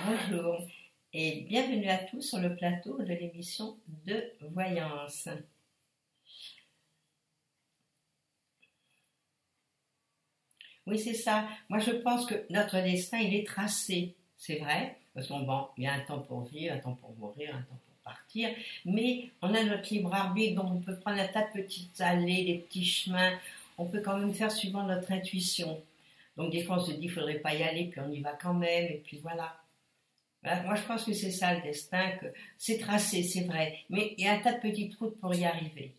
Bonjour et bienvenue à tous sur le plateau de l'émission de voyance. Oui, c'est ça. Moi, je pense que notre destin, il est tracé, c'est vrai, parce il y a un temps pour vivre, un temps pour mourir, un temps pour partir, mais on a notre libre arbitre, donc on peut prendre un tas de petites allées, des petits chemins, on peut quand même faire suivant notre intuition. Donc des fois, on se dit, il ne faudrait pas y aller, puis on y va quand même, et puis voilà. Voilà, moi, je pense que c'est ça le destin, que c'est tracé, c'est vrai, mais il y a un tas de petites routes pour y arriver.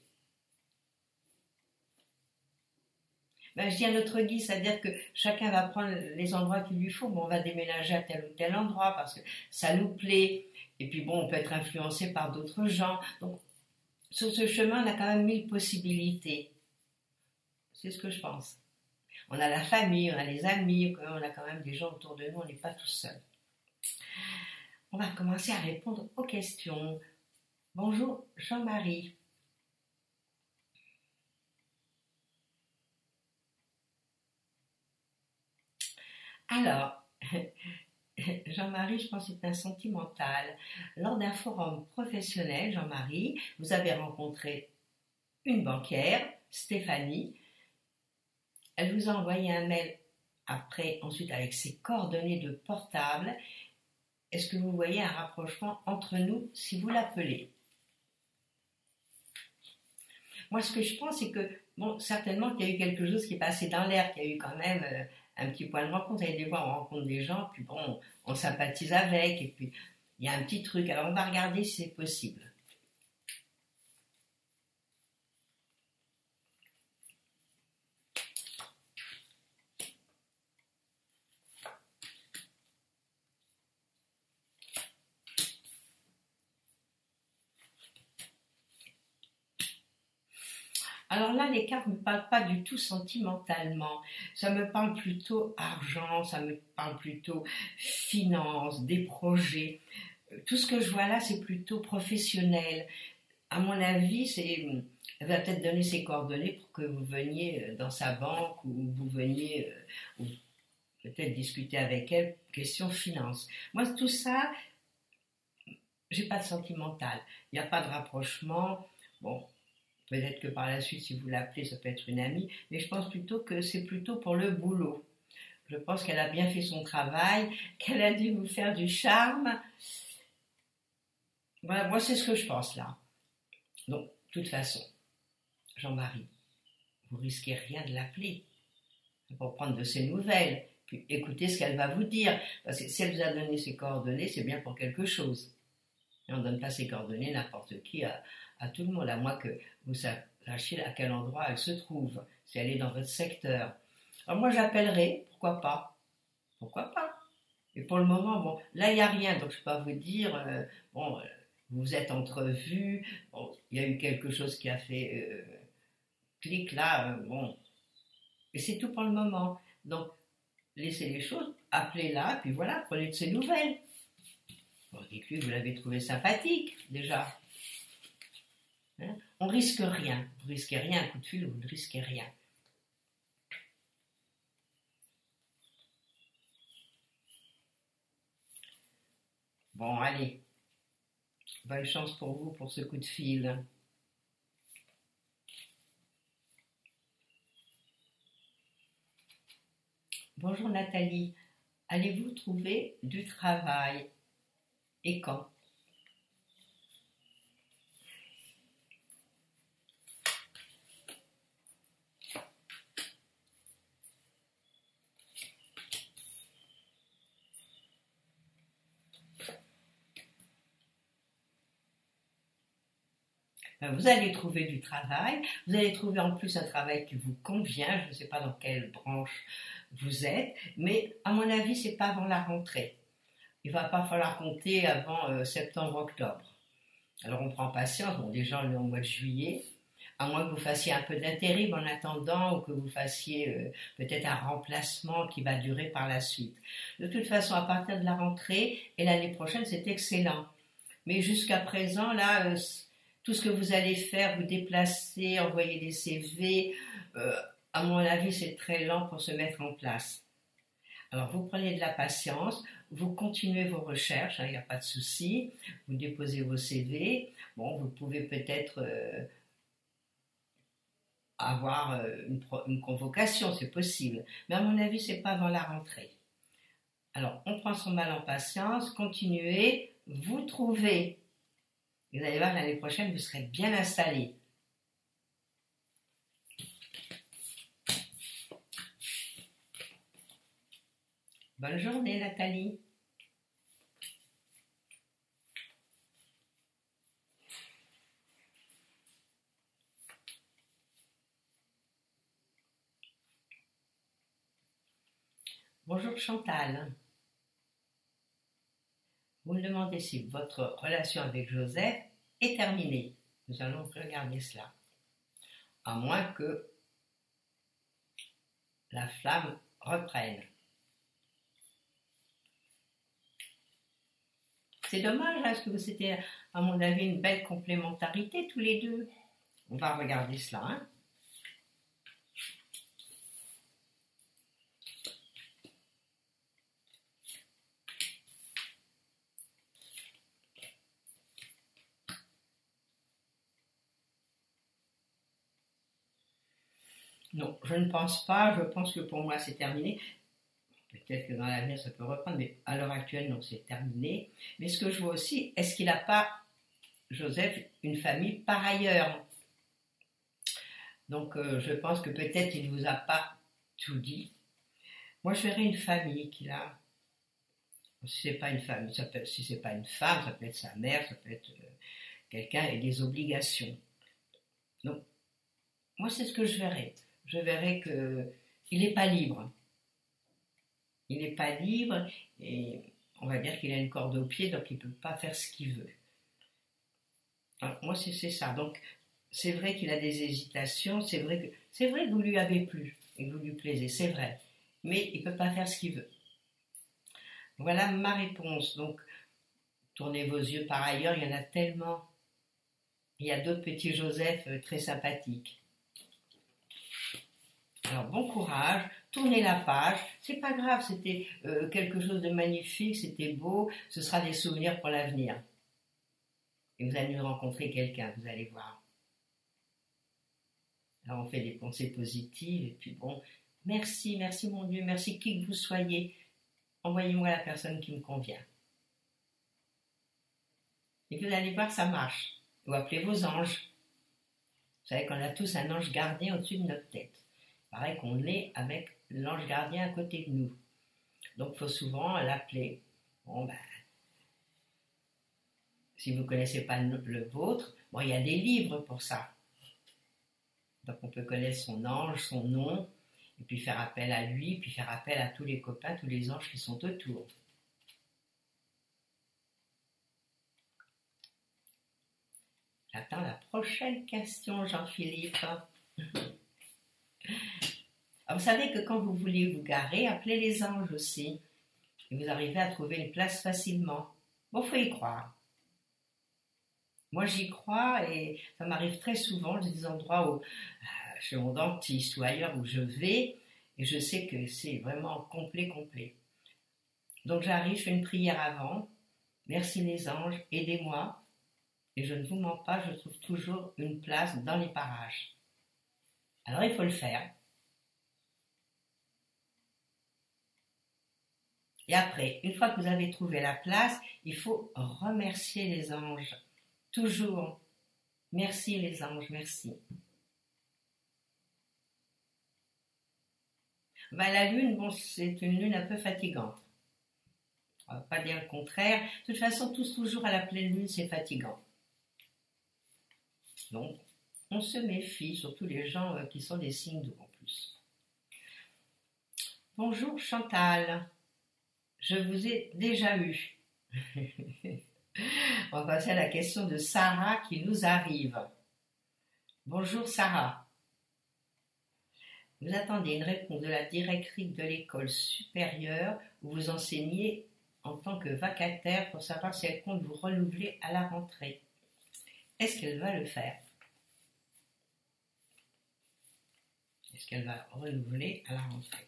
Ben, je dis à notre guise, c'est-à-dire que chacun va prendre les endroits qu'il lui faut. Bon, on va déménager à tel ou tel endroit parce que ça nous plaît. Et puis bon, on peut être influencé par d'autres gens. Donc, sur ce chemin, on a quand même mille possibilités. C'est ce que je pense. On a la famille, on a les amis, on a quand même des gens autour de nous, on n'est pas tout seul. On va commencer à répondre aux questions. Bonjour Jean-Marie. Alors, Jean-Marie, je pense que c'est un sentimental. Lors d'un forum professionnel, Jean-Marie, vous avez rencontré une banquière, Stéphanie. Elle vous a envoyé un mail ensuite avec ses coordonnées de portable. Est-ce que vous voyez un rapprochement entre nous si vous l'appelez? Moi, ce que je pense, c'est que, bon, certainement qu'il y a eu quelque chose qui est passé dans l'air, qu'il y a eu quand même un petit point de rencontre. Vous allez des fois, on rencontre des gens, puis bon, on sympathise avec, et puis il y a un petit truc. Alors, on va regarder si c'est possible. Alors là, les cartes ne me parlent pas du tout sentimentalement. Ça me parle plutôt argent, ça me parle plutôt finance, des projets. Tout ce que je vois là, c'est plutôt professionnel. À mon avis, elle va peut-être donner ses coordonnées pour que vous veniez dans sa banque ou vous veniez ou peut-être discuter avec elle, question finance. Moi, tout ça, j'ai pas de sentimental. Il n'y a pas de rapprochement. Bon, peut-être que par la suite, si vous l'appelez, ça peut être une amie, mais je pense plutôt que c'est plutôt pour le boulot. Je pense qu'elle a bien fait son travail, qu'elle a dû vous faire du charme. Voilà, moi, c'est ce que je pense là. Donc, de toute façon, Jean-Marie, vous risquez rien de l'appeler pour prendre de ses nouvelles, puis écoutez ce qu'elle va vous dire. Parce que si elle vous a donné ses coordonnées, c'est bien pour quelque chose. Et on ne donne pas ses coordonnées n'importe qui à tout le monde, à moins que vous sachiez à quel endroit elle se trouve, si elle est dans votre secteur. Alors moi j'appellerai, pourquoi pas? Pourquoi pas? Et pour le moment, bon, là il n'y a rien, donc je ne peux pas vous dire, bon, vous êtes entrevus, bon, il y a eu quelque chose qui a fait clic là, bon, et c'est tout pour le moment. Donc laissez les choses, appelez-la, puis voilà, prenez de ses nouvelles. Bon, dites-lui que vous l'avez trouvé sympathique déjà. Hein, on risque rien, vous risquez rien, un coup de fil, vous ne risquez rien. Bon, allez, bonne chance pour vous pour ce coup de fil. Bonjour Nathalie, allez-vous trouver du travail et quand? Vous allez trouver du travail, vous allez trouver en plus un travail qui vous convient, je ne sais pas dans quelle branche vous êtes, mais à mon avis, c'est pas avant la rentrée. Il va pas falloir compter avant septembre-octobre. Alors on prend patience, bon déjà on est au mois de juillet, à moins que vous fassiez un peu d'intérim en attendant ou que vous fassiez peut-être un remplacement qui va durer par la suite. De toute façon, à partir de la rentrée et l'année prochaine, c'est excellent. Mais jusqu'à présent, là, tout ce que vous allez faire, vous déplacer, envoyer des CV, à mon avis, c'est très lent pour se mettre en place. Alors, vous prenez de la patience, vous continuez vos recherches, hein, il n'y a pas de souci, vous déposez vos CV. Bon, vous pouvez peut-être avoir une convocation, c'est possible. Mais à mon avis, c'est pas avant la rentrée. Alors, on prend son mal en patience, continuez, vous trouvez. Vous allez voir, l'année prochaine, vous serez bien installé. Bonne journée, Nathalie. Bonjour Chantal. Vous me demandez si votre relation avec Joseph est terminée. Nous allons regarder cela. À moins que la flamme reprenne. C'est dommage, parce que c'était, à mon avis, une belle complémentarité tous les deux. On va regarder cela. Hein. Non, je ne pense pas. Je pense que pour moi, c'est terminé. Peut-être que dans l'avenir, ça peut reprendre, mais à l'heure actuelle, non, c'est terminé. Mais ce que je vois aussi, est-ce qu'il n'a pas, Joseph, une famille par ailleurs? Donc, je pense que peut-être il ne vous a pas tout dit. Moi, je verrais une famille qu'il a. Si c'est pas une femme, si c'est pas une femme, ça peut être sa mère, ça peut être quelqu'un et des obligations. Donc, moi, c'est ce que je verrais. Je verrais que il n'est pas libre. Il n'est pas libre et on va dire qu'il a une corde au pied, donc il ne peut pas faire ce qu'il veut. Alors, moi, c'est ça. Donc, c'est vrai qu'il a des hésitations, c'est vrai que vous lui avez plu et que vous lui plaisez, c'est vrai. Mais il ne peut pas faire ce qu'il veut. Voilà ma réponse. Donc, tournez vos yeux par ailleurs, il y en a tellement. Il y a d'autres petits Joseph très sympathiques. Alors, bon courage, tournez la page. C'est pas grave, c'était quelque chose de magnifique, c'était beau, ce sera des souvenirs pour l'avenir. Et vous allez rencontrer quelqu'un, vous allez voir. Alors, on fait des pensées positives, et puis bon, merci, merci mon Dieu, merci qui que vous soyez. Envoyez-moi la personne qui me convient. Et vous allez voir, ça marche. Ou appelez vos anges. Vous savez qu'on a tous un ange gardien au-dessus de notre tête. Pareil qu'on est avec l'ange gardien à côté de nous. Donc, il faut souvent l'appeler. Bon, ben, si vous ne connaissez pas le vôtre, bon, il y a des livres pour ça. Donc, on peut connaître son ange, son nom, et puis faire appel à lui, puis faire appel à tous les copains, tous les anges qui sont autour. J'attends la prochaine question, Jean-Philippe. Alors, vous savez que quand vous voulez vous garer, appelez les anges aussi. Et vous arrivez à trouver une place facilement. Bon, faut y croire. Moi, j'y crois et ça m'arrive très souvent. J'ai des endroits où, chez mon dentiste ou ailleurs où je vais et je sais que c'est vraiment complet, complet. Donc, j'arrive, je fais une prière avant. Merci les anges, aidez-moi. Et je ne vous mens pas, je trouve toujours une place dans les parages. Alors, il faut le faire. Et après, une fois que vous avez trouvé la place, il faut remercier les anges. Toujours. Merci les anges, merci. Ben, la lune, bon, c'est une lune un peu fatigante. On va pas dire le contraire. De toute façon, toujours à la pleine lune, c'est fatigant. Donc, on se méfie, surtout les gens qui sont des signes d'eau en plus. Bonjour Chantal, je vous ai déjà eu. On va passer à la question de Sarah qui nous arrive. Bonjour Sarah. Vous attendez une réponse de la directrice de l'école supérieure où vous enseignez en tant que vacataire pour savoir si elle compte vous renouveler à la rentrée. Est-ce qu'elle va le faire? Est-ce qu'elle va renouveler à la rentrée?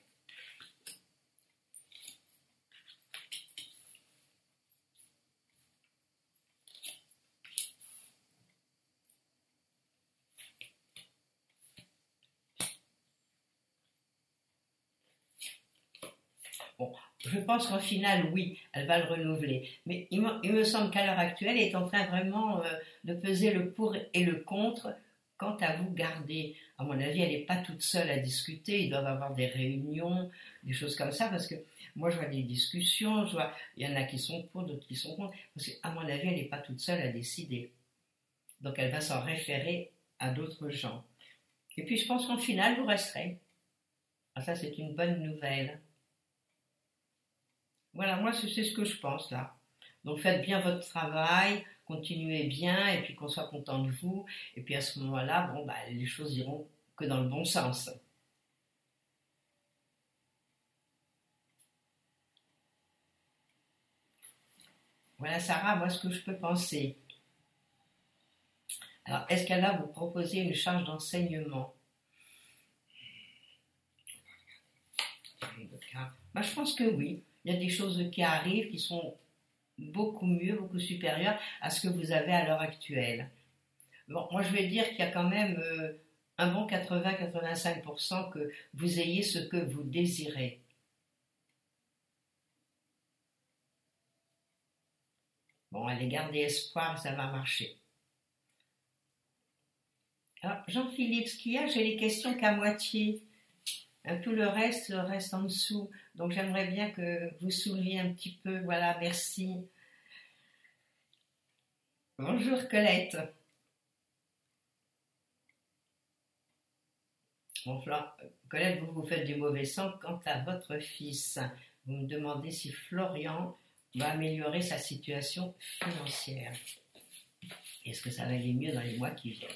Je pense qu'en finale, oui, elle va le renouveler. Mais il me semble qu'à l'heure actuelle, elle est en train vraiment de peser le pour et le contre quant à vous garder. À mon avis, elle n'est pas toute seule à discuter. Ils doivent avoir des réunions, des choses comme ça, parce que moi, je vois des discussions, je vois, il y en a qui sont pour, d'autres qui sont contre. Parce qu'à mon avis, elle n'est pas toute seule à décider. Donc, elle va s'en référer à d'autres gens. Et puis, je pense qu'en finale, vous resterez. Ah, ça, c'est une bonne nouvelle. Voilà, moi, c'est ce que je pense là. Donc, faites bien votre travail, continuez bien, et puis qu'on soit content de vous. Et puis à ce moment-là, bon, bah, les choses iront que dans le bon sens. Voilà, Sarah, moi, ce que je peux penser. Alors, est-ce qu'elle va vous proposer une charge d'enseignement? Moi, je pense que oui. Il y a des choses qui arrivent qui sont beaucoup mieux, beaucoup supérieures à ce que vous avez à l'heure actuelle. Bon, moi, je vais dire qu'il y a quand même un bon 80-85% que vous ayez ce que vous désirez. Bon, allez, gardez espoir, ça va marcher. Alors, Jean-Philippe, ce qu'il y a, j'ai les questions qu'à moitié. Tout le reste en dessous. Donc, j'aimerais bien que vous souleviez un petit peu. Voilà, merci. Bonjour Colette. Bon, Colette, vous vous faites du mauvais sang quant à votre fils. Vous me demandez si Florian va améliorer sa situation financière. Est-ce que ça va aller mieux dans les mois qui viennent?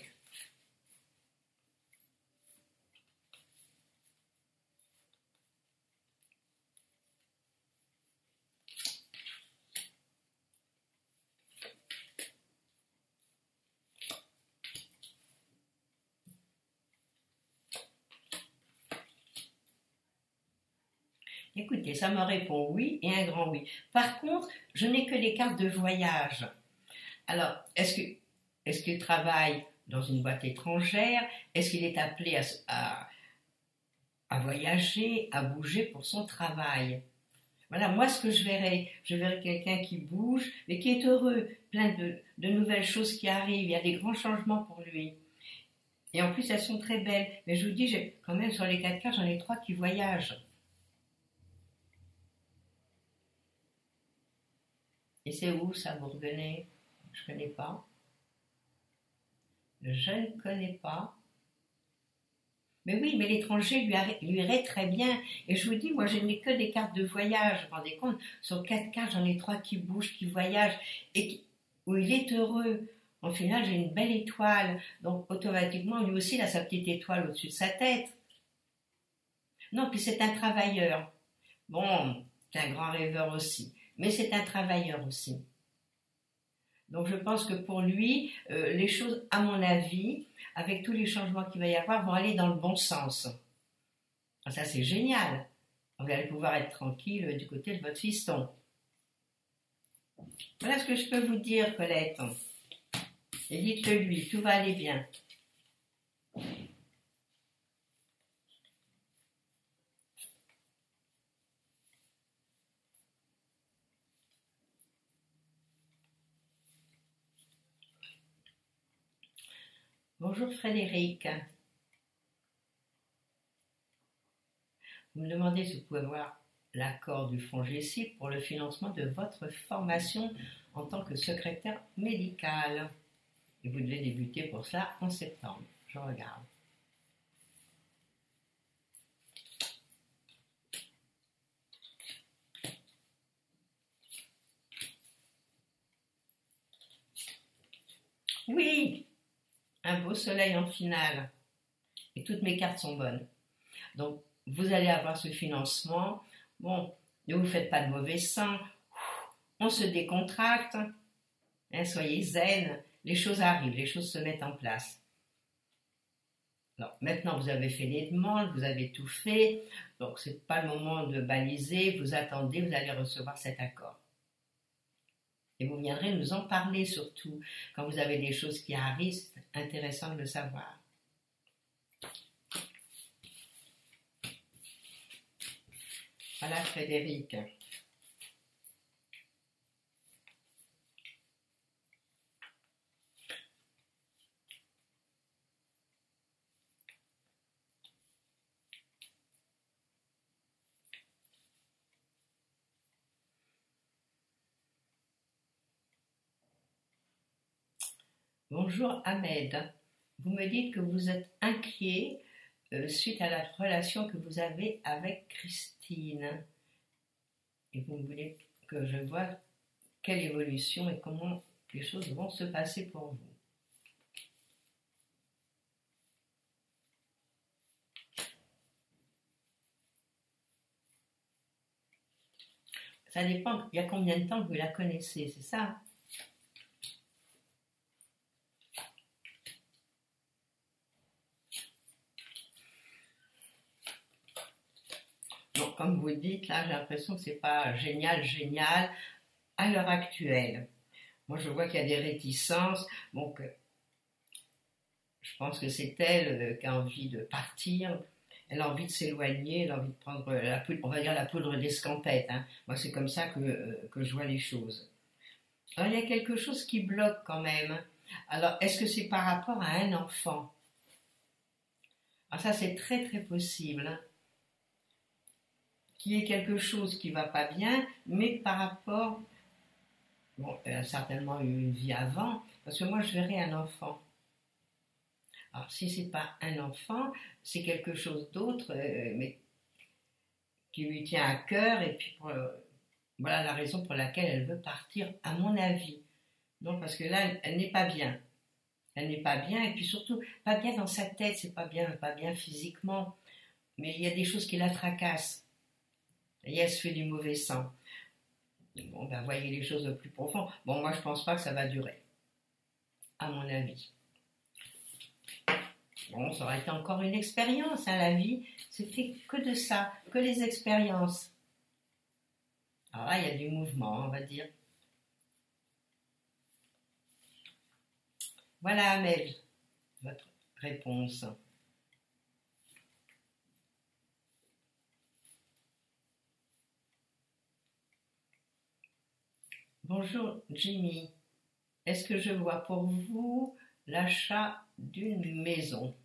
Écoutez, ça me répond oui et un grand oui. Par contre, je n'ai que les cartes de voyage. Alors, est-ce qu'il travaille dans une boîte étrangère? Est-ce qu'il est appelé à voyager, à bouger pour son travail? Voilà, moi ce que je verrai quelqu'un qui bouge, mais qui est heureux, plein de nouvelles choses qui arrivent, il y a des grands changements pour lui. Et en plus, elles sont très belles. Mais je vous dis, quand même, sur les 4 cartes, j'en ai 3 qui voyagent. Et c'est où ça, Bourguenais? Je ne connais pas. Je ne connais pas. Mais oui, mais l'étranger lui irait très bien. Et je vous dis, moi, je n'ai que des cartes de voyage. Vous vous rendez compte? Sur 4 cartes, j'en ai 3 qui bougent, qui voyagent, où il est heureux. En final, j'ai une belle étoile. Donc, automatiquement, lui aussi, il a sa petite étoile au-dessus de sa tête. Non, puis c'est un travailleur. Bon, c'est un grand rêveur aussi. Mais c'est un travailleur aussi. Donc je pense que pour lui, les choses, à mon avis, avec tous les changements qu'il va y avoir, vont aller dans le bon sens. Ça, c'est génial. Vous allez pouvoir être tranquille du côté de votre fiston. Voilà ce que je peux vous dire, Colette. Et dites-le lui, tout va aller bien. Bonjour Frédéric. Vous me demandez si vous pouvez voir l'accord du fonds GESIP pour le financement de votre formation en tant que secrétaire médical. Et vous devez débuter pour ça en septembre. Je regarde. Oui, un beau soleil en finale. Et toutes mes cartes sont bonnes. Donc, vous allez avoir ce financement. Bon, ne vous faites pas de mauvais sang. On se décontracte. Hein, soyez zen. Les choses arrivent, les choses se mettent en place. Alors, maintenant, vous avez fait les demandes, vous avez tout fait. Donc, ce n'est pas le moment de baliser. Vous attendez, vous allez recevoir cet accord. Et vous viendrez nous en parler surtout. Quand vous avez des choses qui arrivent, c'est intéressant de le savoir. Voilà Frédéric. Bonjour Ahmed. Vous me dites que vous êtes inquiet suite à la relation que vous avez avec Christine. Et vous voulez que je vois quelle évolution et comment les choses vont se passer pour vous. Ça dépend, il y a combien de temps que vous la connaissez, c'est ça? Donc, comme vous dites, là, j'ai l'impression que c'est pas génial, génial à l'heure actuelle. Moi, je vois qu'il y a des réticences. Donc, je pense que c'est elle qui a envie de partir. Elle a envie de s'éloigner, elle a envie de prendre la poudre, on va dire la poudre d'escampette. Hein. Moi, c'est comme ça que je vois les choses. Alors, il y a quelque chose qui bloque quand même. Alors, est-ce que c'est par rapport à un enfant? Alors, ça, c'est très, très possible. Hein, qu'il y ait quelque chose qui va pas bien, mais par rapport. Bon, elle a certainement eu une vie avant, parce que moi, je verrais un enfant. Alors, si c'est pas un enfant, c'est quelque chose d'autre, mais qui lui tient à cœur, et puis voilà la raison pour laquelle elle veut partir, à mon avis. Non, parce que là, elle n'est pas bien. Elle n'est pas bien, et puis surtout, pas bien dans sa tête, c'est pas bien physiquement, mais il y a des choses qui la tracassent. Et elle se fait du mauvais sang. Bon, ben, voyez les choses au plus profond. Bon, moi, je pense pas que ça va durer, à mon avis. Bon, ça aurait été encore une expérience, hein, la vie, c'est fait que de ça, que les expériences. Alors là, il y a du mouvement, on va dire. Voilà, Amel, votre réponse. Bonjour, Jimmy. Est-ce que je vois pour vous l'achat d'une maison?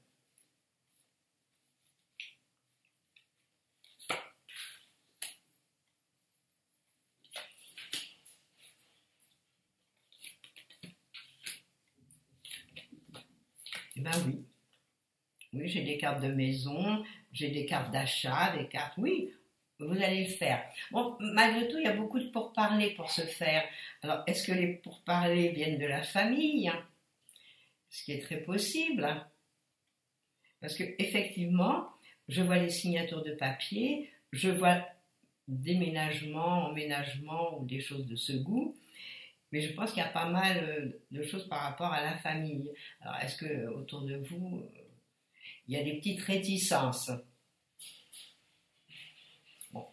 Eh ben oui. Oui, j'ai des cartes de maison, j'ai des cartes d'achat, des cartes. Oui, vous allez le faire. Bon, malgré tout, il y a beaucoup de pourparlers pour se faire. Alors, est-ce que les pourparlers viennent de la famille, hein, ce qui est très possible, hein, parce que effectivement, je vois les signatures de papier, je vois déménagement, emménagement ou des choses de ce goût, mais je pense qu'il y a pas mal de choses par rapport à la famille. Alors, est-ce que autour de vous, il y a des petites réticences? Bon,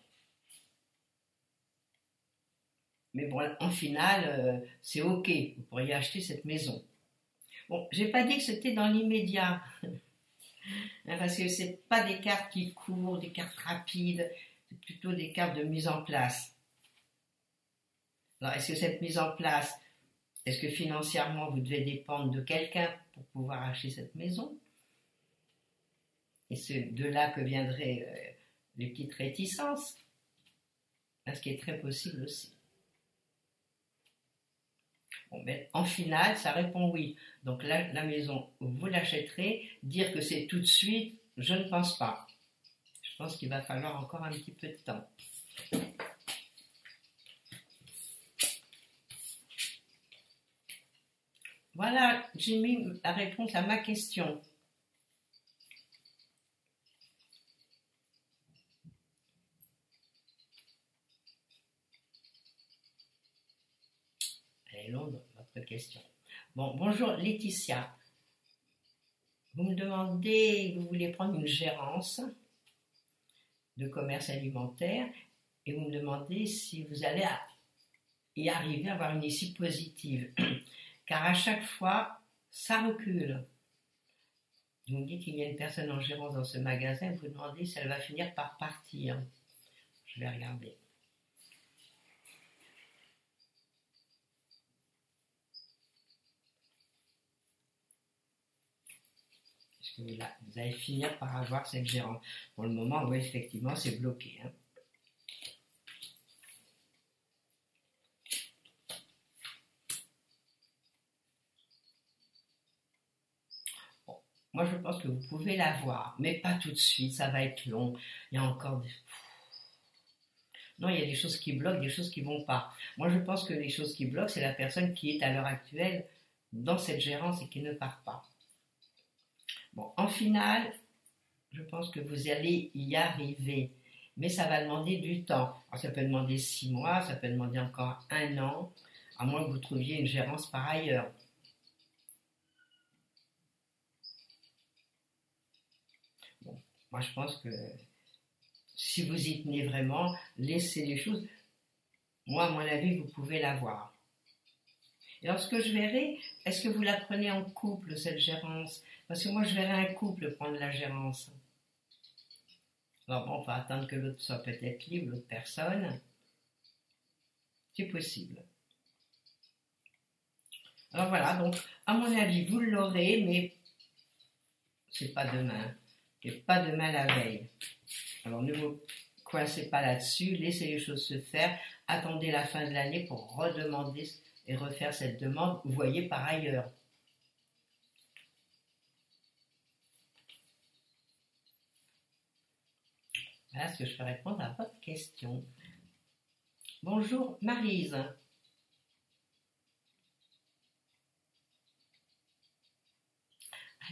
mais bon, en finale, c'est ok, vous pourriez acheter cette maison. Bon, j'ai pas dit que c'était dans l'immédiat, hein, parce que c'est pas des cartes qui courent, des cartes rapides, c'est plutôt des cartes de mise en place. Alors, est-ce que cette mise en place, est-ce que financièrement vous devez dépendre de quelqu'un pour pouvoir acheter cette maison? Et c'est de là que viendraient les petites réticences, ce qui est très possible aussi. Bon, mais en finale, ça répond oui. Donc la maison, vous l'achèterez. Dire que c'est tout de suite, je ne pense pas. Je pense qu'il va falloir encore un petit peu de temps. Voilà, j'ai mis la réponse à ma question. Elle est longue, votre question. Bon, bonjour Laetitia. Vous me demandez, vous voulez prendre une gérance de commerce alimentaire et vous me demandez si vous allez y arriver à avoir une issue positive. Car à chaque fois, ça recule. Vous me dites qu'il y a une personne en gérance dans ce magasin, vous vous demandez si elle va finir par partir. Je vais regarder. Est-ce que vous allez finir par avoir cette gérance? Pour le moment, oui, effectivement, c'est bloqué. Hein. moi je pense que vous pouvez l'avoir, mais pas tout de suite, ça va être long. Il y a encore des... Non, il y a des choses qui bloquent, des choses qui vont pas. Moi je pense que les choses qui bloquent, c'est la personne qui est à l'heure actuelle dans cette gérance et qui ne part pas. Bon, en finale, je pense que vous allez y arriver, mais ça va demander du temps. Alors, ça peut demander 6 mois, ça peut demander encore 1 an, à moins que vous trouviez une gérance par ailleurs. Bon, moi je pense que si vous y tenez vraiment, laissez les choses. Moi, à mon avis, vous pouvez l'avoir. Et alors, ce que je verrai, est-ce que vous la prenez en couple, cette gérance? Parce que moi, je verrai un couple prendre la gérance. Alors bon, on va attendre que l'autre soit peut-être libre, l'autre personne. C'est possible. Alors voilà, donc, à mon avis, vous l'aurez, mais c'est pas demain. Et pas demain la veille. Alors ne vous coincez pas là-dessus, laissez les choses se faire, attendez la fin de l'année pour redemander et refaire cette demande, vous voyez par ailleurs. Voilà ce que je peux répondre à votre question. Bonjour Maryse.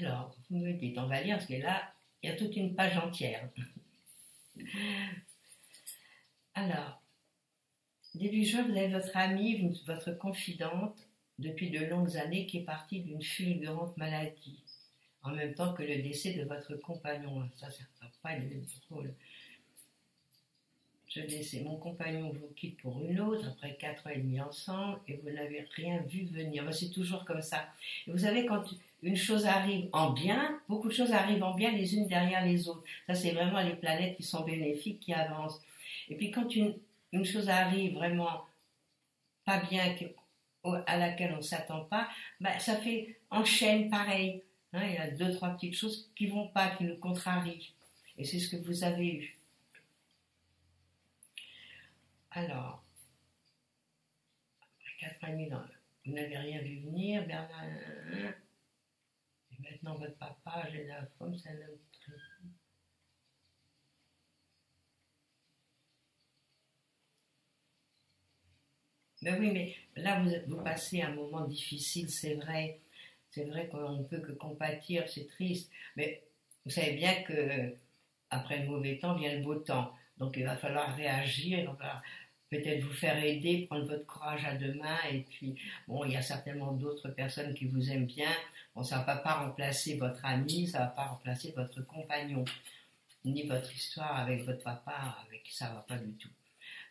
Alors, vous me dites, on va lire parce que là, il y a toute une page entière. Alors, début juin, vous avez votre amie, votre confidente, depuis de longues années, qui est partie d'une fulgurante maladie, en même temps que le décès de votre compagnon. Ça va pas être drôle. Ce décès, mon compagnon vous quitte pour une autre, après 4 ans et demi ensemble, et vous n'avez rien vu venir. C'est toujours comme ça. Et vous savez, quand une chose arrive en bien, beaucoup de choses arrivent en bien les unes derrière les autres. Ça, c'est vraiment les planètes qui sont bénéfiques, qui avancent. Et puis quand une chose arrive vraiment pas bien, à laquelle on ne s'attend pas, ça fait enchaîne pareil. Il y a 2, 3 petites choses qui vont pas, qui nous contrarient. Et c'est ce que vous avez eu. Alors, 4 ans et demi, vous n'avez rien vu venir, Bernard. Et maintenant, votre papa, j'ai la femme, c'est un homme très... Ben oui, mais là, vous passez un moment difficile, c'est vrai. C'est vrai qu'on ne peut que compatir, c'est triste. Mais vous savez bien que après le mauvais temps vient le beau temps. Donc il va falloir réagir, il va falloir peut-être vous faire aider, prendre votre courage à deux mains. Et puis, bon, il y a certainement d'autres personnes qui vous aiment bien. Bon, ça ne va pas remplacer votre ami, ça ne va pas remplacer votre compagnon, ni votre histoire avec votre papa, avec qui ça ne va pas du tout.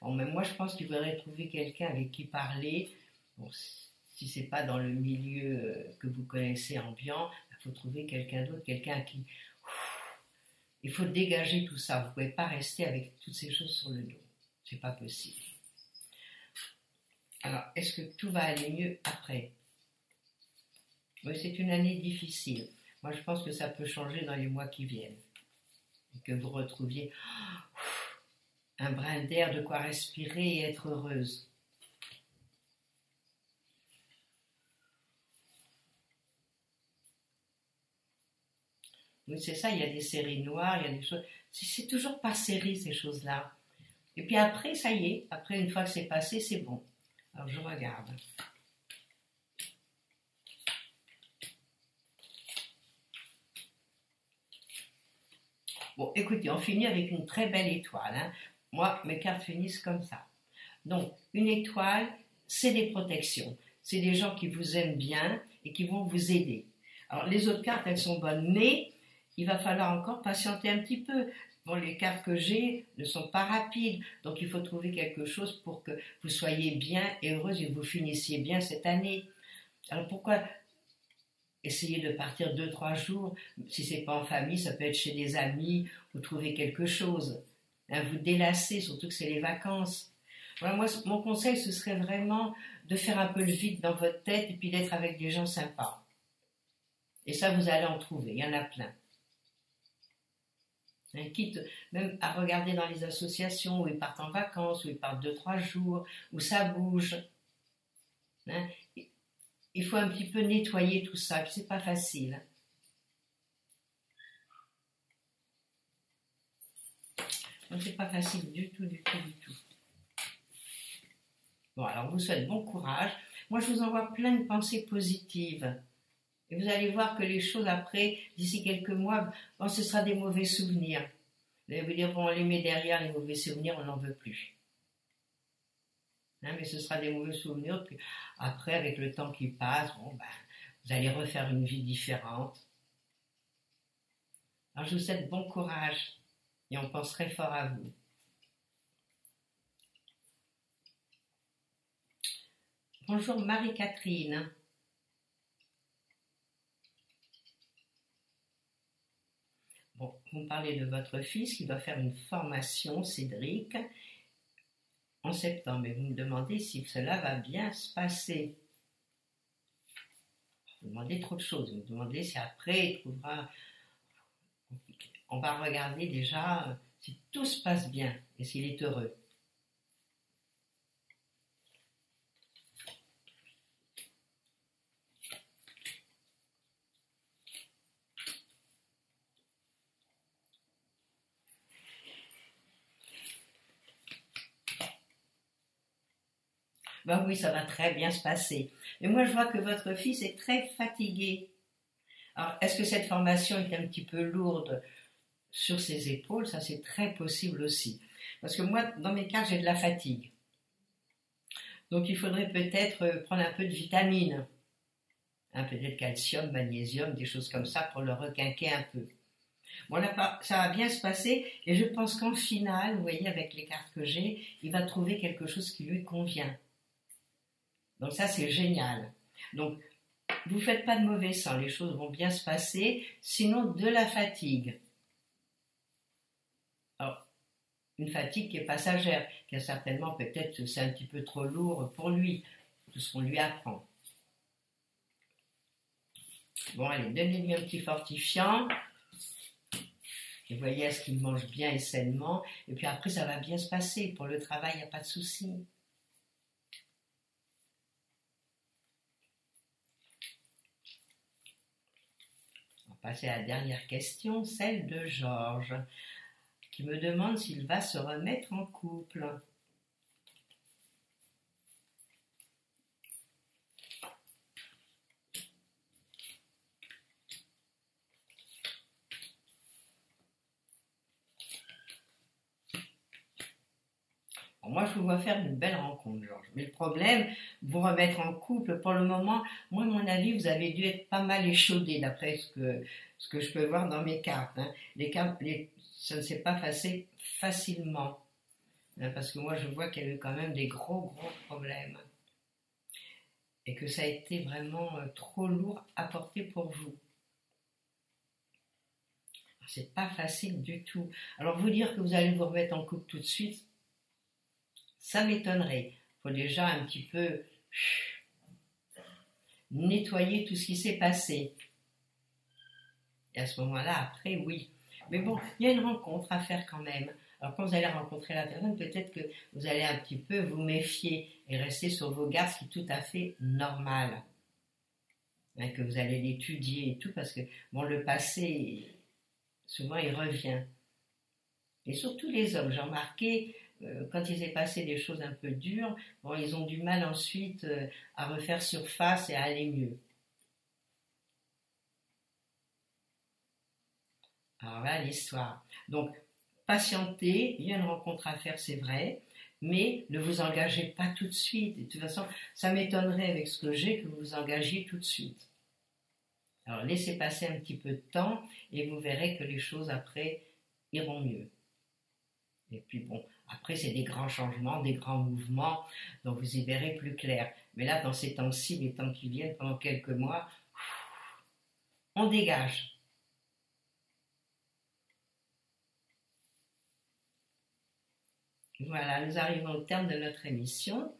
Bon, mais moi, je pense qu'il faudrait trouver quelqu'un avec qui parler. Bon, si c'est pas dans le milieu que vous connaissez ambiant, il faut trouver quelqu'un d'autre, quelqu'un qui... Il faut dégager tout ça. Vous ne pouvez pas rester avec toutes ces choses sur le dos. C'est pas possible. Alors, est-ce que tout va aller mieux après? Oui, c'est une année difficile. Moi, je pense que ça peut changer dans les mois qui viennent. Et que vous retrouviez un brin d'air, de quoi respirer et être heureuse. Oui, c'est ça, il y a des séries noires, il y a des choses... C'est toujours pas série, ces choses-là. Et puis après, ça y est, après, une fois que c'est passé, c'est bon. Alors, je regarde. Bon, écoutez, on finit avec une très belle étoile. Hein. Moi, mes cartes finissent comme ça. Donc, une étoile, c'est des protections. C'est des gens qui vous aiment bien et qui vont vous aider. Alors, les autres cartes, elles sont bonnes, mais il va falloir encore patienter un petit peu. Bon, les cartes que j'ai ne sont pas rapides, donc il faut trouver quelque chose pour que vous soyez bien et heureuse et que vous finissiez bien cette année. Alors, pourquoi essayer de partir 2, 3 jours? Si c'est pas en famille, ça peut être chez des amis, vous trouvez quelque chose. Hein, vous délassez, surtout que c'est les vacances. Voilà, moi, mon conseil, ce serait vraiment de faire un peu le vide dans votre tête et puis d'être avec des gens sympas. Et ça, vous allez en trouver, il y en a plein. Hein, quitte même à regarder dans les associations où ils partent en vacances, où ils partent 2, 3 jours, où ça bouge. Hein, il faut un petit peu nettoyer tout ça, puis c'est pas facile. Donc c'est pas facile du tout, du tout, du tout. Bon, alors vous souhaite bon courage. Moi, je vous envoie plein de pensées positives. Et vous allez voir que les choses après, d'ici quelques mois, bon, ce sera des mauvais souvenirs. Vous allez vous dire, bon, on les met derrière, les mauvais souvenirs, on n'en veut plus. Hein, mais ce sera des mauvais souvenirs. Puis après, avec le temps qui passe, bon, ben, vous allez refaire une vie différente. Alors, je vous souhaite bon courage. Et on penserait fort à vous. Bonjour Marie-Catherine. Bon, vous me parlez de votre fils qui doit faire une formation, Cédric, en septembre. Et vous me demandez si cela va bien se passer. Vous me demandez trop de choses. Vous me demandez si après il trouvera... On va regarder déjà si tout se passe bien et s'il est heureux. Ben oui, ça va très bien se passer. Mais moi, je vois que votre fils est très fatigué. Alors, est-ce que cette formation est un petit peu lourde sur ses épaules? Ça, c'est très possible aussi. Parce que moi, dans mes cas, j'ai de la fatigue. Donc, il faudrait peut-être prendre un peu de vitamines. Hein, peut-être calcium, magnésium, des choses comme ça pour le requinquer un peu. Bon, là, ça va bien se passer et je pense qu'en finale, vous voyez, avec les cartes que j'ai, il va trouver quelque chose qui lui convient. Donc ça, c'est génial. Donc, vous ne faites pas de mauvais sang, les choses vont bien se passer, sinon de la fatigue. Alors, une fatigue qui est passagère, qui a certainement peut-être c'est un petit peu trop lourd pour lui, tout ce qu'on lui apprend. Bon, allez, donnez-lui un petit fortifiant. Et voyez à ce qu'il mange bien et sainement. Et puis après, ça va bien se passer. Pour le travail, il n'y a pas de souci. On va passer à la dernière question, celle de Georges, qui me demande s'il va se remettre en couple. Bon, moi, je vous vois faire une belle rencontre, Georges. Mais le problème, vous remettre en couple, pour le moment, moi, à mon avis, vous avez dû être pas mal échaudé, d'après ce que je peux voir dans mes cartes. Hein. Les cartes, ça ne s'est pas passé facilement. Hein, parce que moi, je vois qu'il y a eu quand même des gros problèmes. Et que ça a été vraiment trop lourd à porter pour vous. C'est pas facile du tout. Alors, vous dire que vous allez vous remettre en couple tout de suite, ça m'étonnerait. Il faut déjà un petit peu nettoyer tout ce qui s'est passé. Et à ce moment-là, après, oui. Mais bon, il y a une rencontre à faire quand même. Alors quand vous allez rencontrer la personne, peut-être que vous allez un petit peu vous méfier et rester sur vos gardes, ce qui est tout à fait normal. Hein, que vous allez l'étudier et tout, parce que bon, le passé, souvent, il revient. Et surtout les hommes, j'ai remarqué, quand il s'est passé des choses un peu dures, bon, ils ont du mal ensuite à refaire surface et à aller mieux. Alors là, l'histoire. Donc, patientez, il y a une rencontre à faire, c'est vrai, mais ne vous engagez pas tout de suite. Et de toute façon, ça m'étonnerait avec ce que j'ai que vous vous engagiez tout de suite. Alors, laissez passer un petit peu de temps et vous verrez que les choses après iront mieux. Et puis bon, après c'est des grands changements, des grands mouvements, donc vous y verrez plus clair. Mais là, dans ces temps-ci, les temps qui viennent, pendant quelques mois, on dégage. Voilà, nous arrivons au terme de notre émission.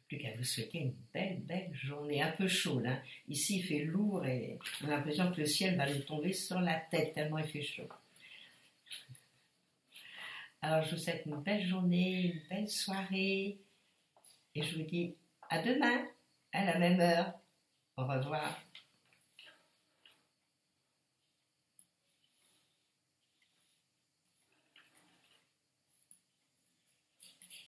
Plus qu'à vous souhaiter une belle journée. Un peu chaude, hein. Ici, il fait lourd et on a l'impression que le ciel va nous tomber sur la tête tellement il fait chaud. Alors, je vous souhaite une belle journée, une belle soirée et je vous dis à demain, à la même heure. Au revoir.